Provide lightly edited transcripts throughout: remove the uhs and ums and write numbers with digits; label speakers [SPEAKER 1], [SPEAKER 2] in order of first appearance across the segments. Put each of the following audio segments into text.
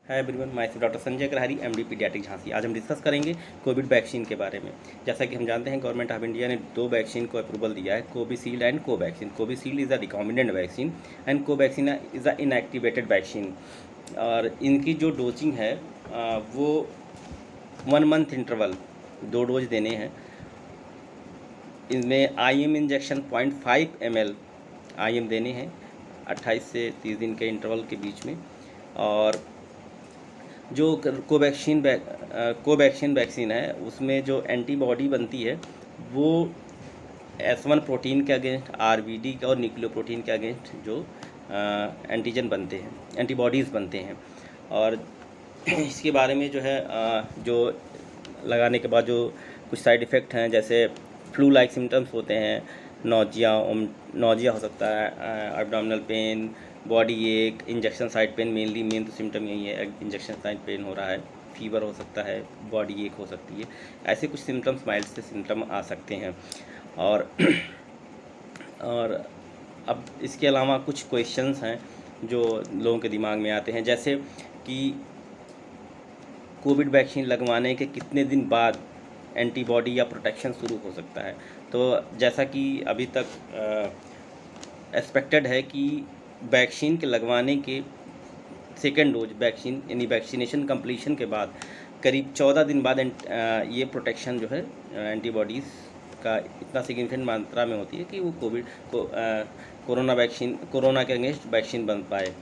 [SPEAKER 1] हाय everyone, myself doctor Sanjay Grahari, MD paediatric Jhansi. आज हम discuss करेंगे कोविड वैक्सीन के बारे में। जैसा कि हम जानते हैं, गवर्नमेंट ऑफ इंडिया ने 2 वैक्सीन को अप्रूवल दिया है, Covishield and Covaxin. Covishield is a recombinant vaccine and Covaxin is a inactivated vaccine. और इनकी जो डोजिंग है वो 1 मंथ इंटरवल 2 डोज देने हैं। इनमें IM इंजेक्शन 0.5 ml IM देने हैं 28 से 30 दिन के इंटरवल के बीच में। और जो कोवैक्सीन वैक्सीन है, उसमें जो एंटीबॉडी बनती है वो S1 प्रोटीन के अगेंस्ट, RBD और न्यूक्लियोप्रोटीन के अगेंस्ट जो एंटीजन बनते हैं, एंटीबॉडीज़ बनते हैं। और इसके बारे में जो है जो लगाने के बाद जो कुछ साइड इफ़ेक्ट हैं, जैसे फ्लू लाइक सिम्टम्स होते हैं, नोजिया हो सकता है, एब्डोमिनल पेन, बॉडी एक, इंजेक्शन साइट पेन। मेन तो सिम्टम यही है, इंजेक्शन साइट पेन हो रहा है, फीवर हो सकता है, बॉडी एक हो सकती है। ऐसे कुछ सिम्टम्स, माइल्ड से सिम्टम आ सकते हैं। और अब इसके अलावा कुछ क्वेश्चंस हैं जो लोगों के दिमाग में आते हैं, जैसे कि कोविड वैक्सीन लगवाने के कितने दिन बाद एंटीबॉडी या प्रोटेक्शन शुरू हो सकता है। तो जैसा कि अभी तक एक्सपेक्टेड है कि वैक्सीन के लगवाने के सेकेंड डोज वैक्सीन यानी वैक्सीनेशन कंप्लीशन के बाद करीब 14 दिन बाद ये प्रोटेक्शन जो है एंटीबॉडीज़ का इतना सिग्निफिकेंट मात्रा में होती है कि वो कोरोना के अगेंस्ट वैक्सीन बन पाए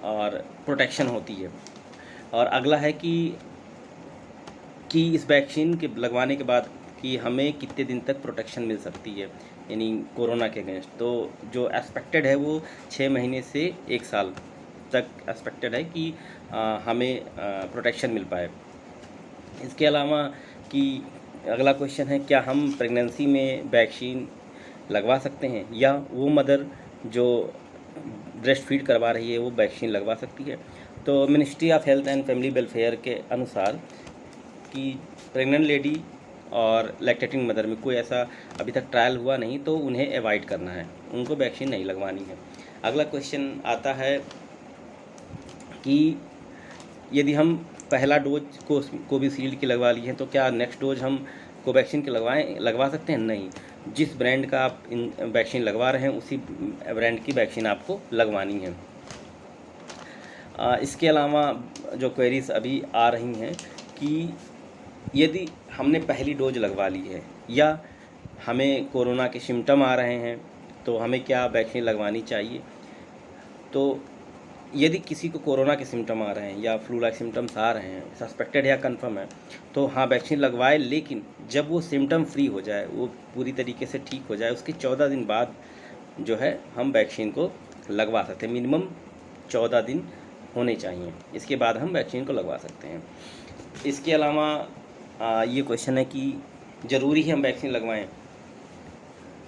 [SPEAKER 1] और प्रोटेक्शन होती है। और अगला है कि इस वैक्सीन के लगवाने के बाद कि हमें कितने दिन तक प्रोटेक्शन मिल सकती है यानी कोरोना के अगेंस्ट। तो जो एक्सपेक्टेड है वो 6 महीने से 1 साल तक एक्सपेक्टेड है कि हमें प्रोटेक्शन मिल पाए। इसके अलावा कि अगला क्वेश्चन है, क्या हम प्रेगनेंसी में वैक्सीन लगवा सकते हैं या वो मदर जो ब्रेस्ट फीड करवा रही है वो वैक्सीन लगवा सकती है। तो ministry of health and family welfare के अनुसार कि प्रेग्नेंट लेडी और लैक्टेटिंग मदर में कोई ऐसा अभी तक ट्रायल हुआ नहीं, तो उन्हें अवॉइड करना है, उनको वैक्सीन नहीं लगवानी है। अगला क्वेश्चन आता है कि यदि हम पहला डोज कोविशील्ड की लगवा लिए हैं तो क्या नेक्स्ट डोज हम कोवैक्सीन के लगवा सकते हैं? नहीं, जिस ब्रांड का आप वैक्सीन लगवा रहे हैं उसी ब्रांड की वैक्सीन आपको लगवानी है। इसके अलावा जो क्वेरीज अभी आ रही हैं कि यदि हमने पहली डोज लगवा ली है या हमें कोरोना के सिम्टम आ रहे हैं तो हमें क्या वैक्सीन लगवानी चाहिए। तो यदि किसी को कोरोना के सिम्टम आ रहे हैं या फ्लू लाइक सिम्टम्स आ रहे हैं, सस्पेक्टेड या कंफर्म है, तो हाँ वैक्सीन लगवाए, लेकिन जब वो सिम्टम फ्री हो जाए, वो पूरी तरीके से ठीक हो जाए, उसके 14 दिन बाद जो है हम वैक्सीन को लगवा सकते हैं। मिनिमम 14 दिन होने चाहिए, इसके बाद हम वैक्सीन को लगवा सकते हैं। इसके अलावा ये क्वेश्चन है कि ज़रूरी है हम वैक्सीन लगवाएं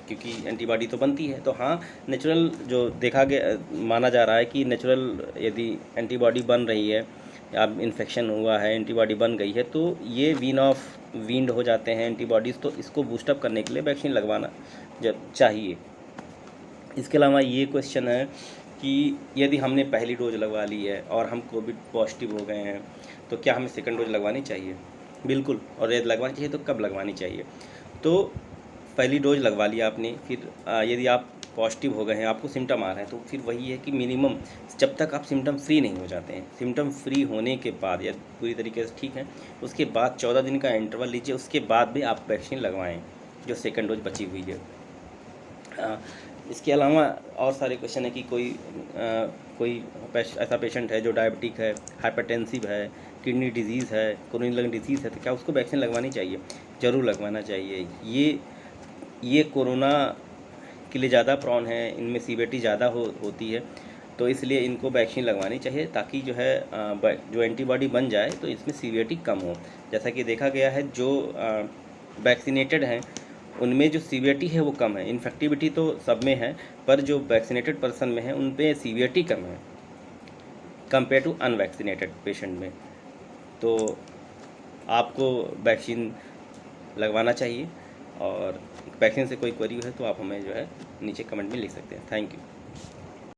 [SPEAKER 1] क्योंकि एंटीबॉडी तो बनती है। तो हाँ, नेचुरल जो देखा गया माना जा रहा है कि नेचुरल यदि एंटीबॉडी बन रही है या इन्फेक्शन हुआ है, एंटीबॉडी बन गई है, तो ये वीन्ड हो जाते हैं एंटीबॉडीज़, तो इसको बूस्टअप करने के लिए वैक्सीन लगवाना चाहिए। इसके अलावा ये क्वेश्चन है कि यदि हमने पहली डोज लगवा ली है और हम कोविड पॉजिटिव हो गए हैं तो क्या हमें सेकंड डोज लगवानी चाहिए? बिल्कुल। और यदि लगवानी चाहिए तो कब लगवानी चाहिए? तो पहली डोज लगवा लिया आपने, फिर यदि आप पॉजिटिव हो गए हैं, आपको सिम्टम आ रहे हैं, तो फिर वही है कि मिनिमम जब तक आप सिम्टम फ्री नहीं हो जाते हैं, सिम्टम फ्री होने के बाद या पूरी तरीके से ठीक है, उसके बाद 14 दिन का इंटरवल लीजिए, उसके बाद भी आप वैक्सीन लगवाएँ जो सेकंड डोज बची हुई है। इसके अलावा और सारे क्वेश्चन है कि कोई ऐसा पेशेंट है जो डायबिटिक है, हाइपरटेंसिव है, किडनी डिजीज़ है, क्रोनिक लंग डिजीज़ है, तो क्या उसको वैक्सीन लगवानी चाहिए? ज़रूर लगवाना चाहिए। ये कोरोना के लिए ज़्यादा प्रॉन है, इनमें सीवियरिटी ज़्यादा होती है, तो इसलिए इनको वैक्सीन लगवानी चाहिए ताकि जो है जो एंटीबॉडी बन जाए तो इसमें सीवियरिटी कम हो। जैसा कि देखा गया है, जो वैक्सीनेटेड हैं उनमें जो सीवियरिटी है वो कम है। इन्फेक्टिविटी तो सब में है, पर जो वैक्सीनेटेड पर्सन में है उन पे सीवियरिटी कम है कंपेयर टू अनवैक्सीनेटेड पेशेंट में। तो आपको वैक्सीन लगवाना चाहिए। और वैक्सीन से कोई क्वेरी है तो आप हमें जो है नीचे कमेंट में लिख सकते हैं। Thank you.